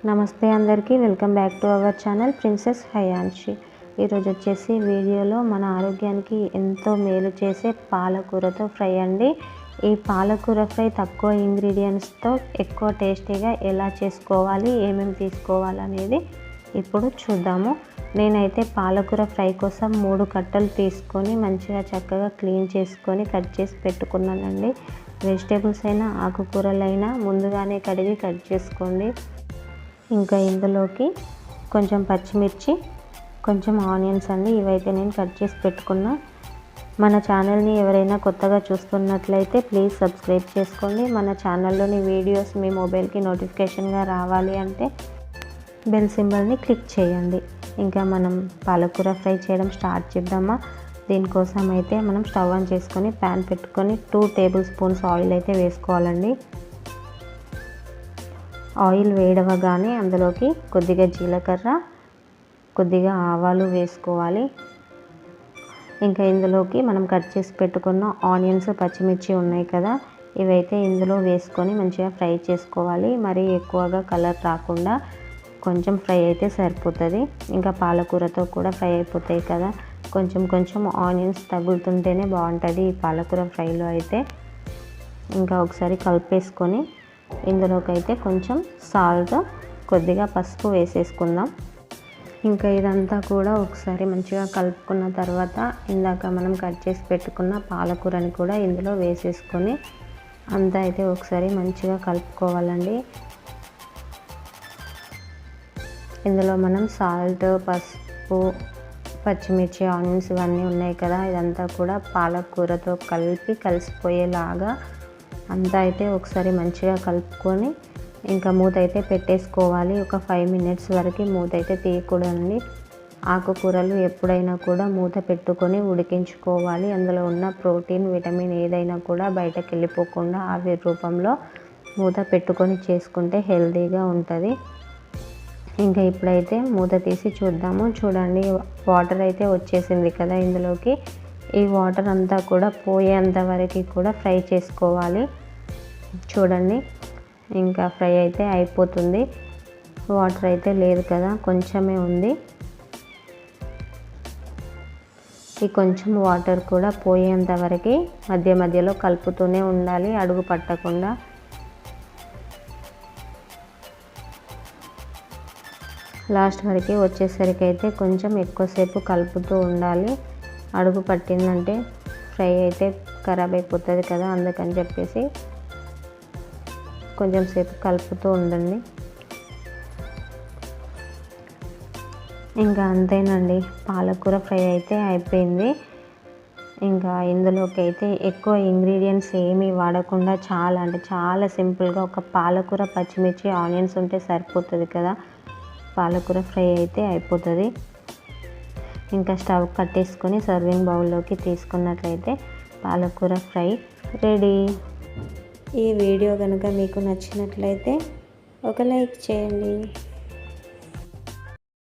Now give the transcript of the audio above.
నమస్తే అందరికీ, welcome back to our channel princess Hayanshi. ఈరోజు వచ్చేసి వీడియోలో మన ఆరోగ్యానికి ఎంతో మేలు చేసే పాలకూరతో ఫ్రై అండి. ఈ పాలకూర ఫ్రై తక్కువ ఇంగ్రీడియంట్స్తో ఎక్కువ టేస్టీగా ఎలా చేసుకోవాలి, ఏమేమి తీసుకోవాలనేది ఇప్పుడు చూద్దాము. నేనైతే పాలకూర ఫ్రై కోసం 3 కట్టలు తీసుకొని మంచిగా చక్కగా క్లీన్ చేసుకొని కట్ చేసి పెట్టుకున్నానండి. వెజిటేబుల్స్ అయినా ఆకుకూరలైనా ముందుగానే కడిగి కట్ చేసుకోండి. ఇంకా ఇందులోకి కొంచెం పచ్చిమిర్చి, కొంచెం ఆనియన్స్ అండి. ఇవైతే నేను కట్ చేసి పెట్టుకున్నా. మన ఛానల్ని ఎవరైనా కొత్తగా చూస్తున్నట్లయితే ప్లీజ్ సబ్స్క్రైబ్ చేసుకోండి. మన ఛానల్లోని వీడియోస్ మీ మొబైల్కి నోటిఫికేషన్గా రావాలి అంటే బెల్ సింబల్ని క్లిక్ చేయండి. ఇంకా మనం పాలకూర ఫ్రై చేయడం స్టార్ట్ చేద్దామా. దీనికోసం అయితే మనం స్టవ్ ఆన్ చేసుకొని ప్యాన్ పెట్టుకొని 2 టేబుల్ స్పూన్స్ ఆయిల్ అయితే వేసుకోవాలండి. ఆయిల్ వేడవగానే అందులోకి కొద్దిగా జీలకర్ర, కొద్దిగా ఆవాలు వేసుకోవాలి. ఇంకా ఇందులోకి మనం కట్ చేసి పెట్టుకున్న ఆనియన్స్, పచ్చిమిర్చి ఉన్నాయి కదా, ఇవైతే ఇందులో వేసుకొని మంచిగా ఫ్రై చేసుకోవాలి. మరీ ఎక్కువగా కలర్ రాకుండా కొంచెం ఫ్రై అయితే సరిపోతుంది. ఇంకా పాలకూరతో కూడా ఫ్రై అయిపోతాయి కదా, కొంచెం కొంచెం ఆనియన్స్ తగులుతుంటేనే బాగుంటుంది ఈ పాలకూర ఫ్రైలో అయితే. ఇంకా ఒకసారి కలిపేసుకొని ఇందులోకి అయితే కొంచెం సాల్ట్, కొద్దిగా పసుపు వేసేసుకుందాం. ఇంకా ఇదంతా కూడా ఒకసారి మంచిగా కలుపుకున్న తర్వాత ఇందాక మనం కట్ చేసి పెట్టుకున్న పాలకూరని కూడా ఇందులో వేసేసుకొని అంతా అయితే ఒకసారి మంచిగా కలుపుకోవాలండి. ఇందులో మనం సాల్ట్, పసుపు, పచ్చిమిర్చి, ఆనియన్స్ ఇవన్నీ ఉన్నాయి కదా, ఇదంతా కూడా పాలకూరతో కలిసిపోయేలాగా అంతా అయితే ఒకసారి మంచిగా కలుపుకొని ఇంకా మూత అయితే పెట్టేసుకోవాలి. ఒక 5 మినిట్స్ వరకు మూత అయితే తీయకూడదండి. ఆకుకూరలు ఎప్పుడైనా కూడా మూత పెట్టుకొని ఉడికించుకోవాలి. అందులో ఉన్న ప్రోటీన్, విటమిన్ ఏదైనా కూడా బయటకు వెళ్ళిపోకుండా ఆవిరి రూపంలో మూత పెట్టుకొని చేసుకుంటే హెల్తీగా ఉంటుంది. ఇంకా ఇప్పుడైతే మూత తీసి చూద్దాము. చూడండి, వాటర్ అయితే వచ్చేసింది కదా ఇందులోకి. ఈ వాటర్ అంతా కూడా పోయేంత వరకు కూడా ఫ్రై చేసుకోవాలి. చూడండి, ఇంకా ఫ్రై అయితే అయిపోతుంది. వాటర్ అయితే లేదు కదా, కొంచెమే ఉంది. ఈ కొంచెం వాటర్ కూడా పోయేంత వరకు మధ్య మధ్యలో కలుపుతూనే ఉండాలి, అడుగు పట్టకుండా. లాస్ట్ వరకు వచ్చేసరికి అయితే కొంచెం ఎక్కువసేపు కలుపుతూ ఉండాలి. అడుగు పట్టిందంటే ఫ్రై అయితే ఖరాబ్ అయిపోతుంది కదా, అందుకని చెప్పేసి కొంచెం సేపు కలుపుతూ ఉండండి. ఇంకా అంతేనండి, పాలకూర ఫ్రై అయితే అయిపోయింది. ఇంకా ఇందులోకి అయితే ఎక్కువ ఇంగ్రీడియంట్స్ ఏమీ వాడకుండా చాలా సింపుల్గా ఒక పాలకూర, పచ్చిమిర్చి, ఆనియన్స్ ఉంటే సరిపోతుంది కదా, పాలకూర ఫ్రై అయితే అయిపోతుంది. ఇంకా స్టవ్ కట్టేసుకొని సర్వింగ్ బౌల్లోకి తీసుకున్నట్లయితే పాలకూర ఫ్రై రెడీ. ఈ వీడియో కనుక మీకు నచ్చినట్లయితే ఒక లైక్ చేయండి.